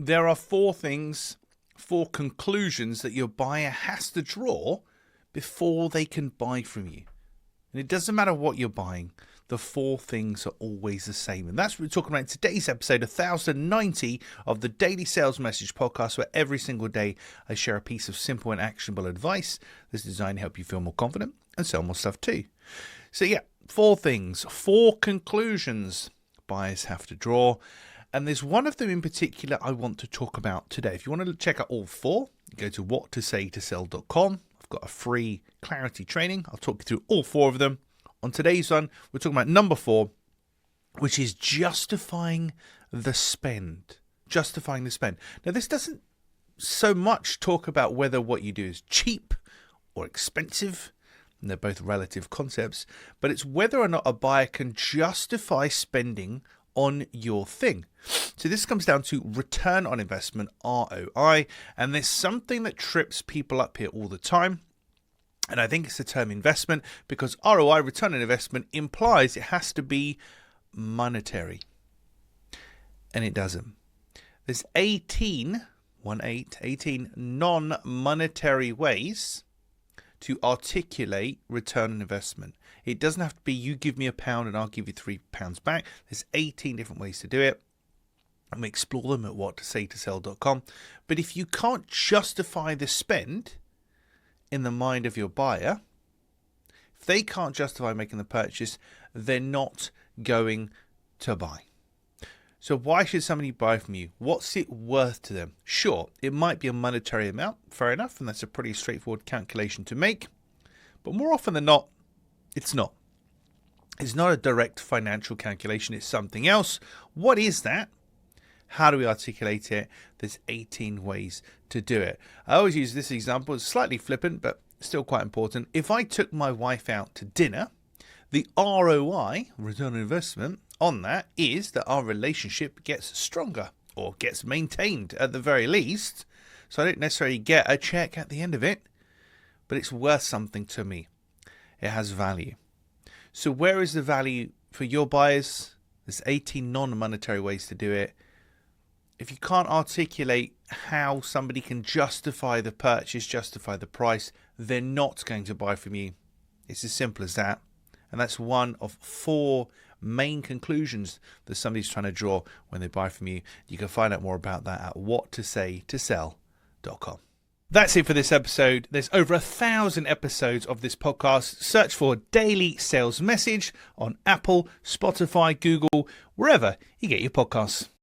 There are four conclusions that your buyer has to draw before they can buy from you. And it doesn't matter what you're buying, the four things are always the same. And that's what we're talking about in today's episode 1090 of the Daily Sales Message podcast, where every single day I share a piece of simple and actionable advice that's designed to help you feel more confident and sell more stuff too. So yeah, four conclusions buyers have to draw. And there's one of them in particular I want to talk about today. If you want to check out all four, go to whattosaytosell.com. I've got a free clarity training. I'll talk you through all four of them. On today's one, we're talking about number 4, which is justifying the spend. Justifying the spend. Now, this doesn't so much talk about whether what you do is cheap or expensive. And they're both relative concepts. But it's whether or not a buyer can justify spending on your thing. So this comes down to return on investment, ROI, and there's something that trips people up here all the time. And I think it's the term investment, because ROI, return on investment, implies it has to be monetary. And it doesn't. There's 18 non-monetary ways to articulate return on investment. It doesn't have to be you give me £1 and I'll give you £3 back. There's 18 different ways to do it. And we explore them at whattosaytosell.com. But if you can't justify the spend in the mind of your buyer, if they can't justify making the purchase, they're not going to buy. So why should somebody buy from you? What's it worth to them? Sure, it might be a monetary amount, fair enough, and that's a pretty straightforward calculation to make. But more often than not, it's not. It's not a direct financial calculation, it's something else. What is that? How do we articulate it? There's 18 ways to do it. I always use this example. It's slightly flippant, but still quite important. If I took my wife out to dinner, the ROI, return on investment, on that is that our relationship gets stronger or gets maintained at the very least. So I don't necessarily get a check at the end of it, but it's worth something to me. It has value. So where is the value for your buyers? There's 18 non-monetary ways to do it. If you can't articulate how somebody can justify the purchase, justify the price, they're not going to buy from you. It's as simple as that. And that's one of 4 main conclusions that somebody's trying to draw when they buy from you. You can find out more about that at whattosaytosell.com. That's it for this episode. There's over 1,000 episodes of this podcast. Search for Daily Sales Message on Apple, Spotify, Google, wherever you get your podcasts.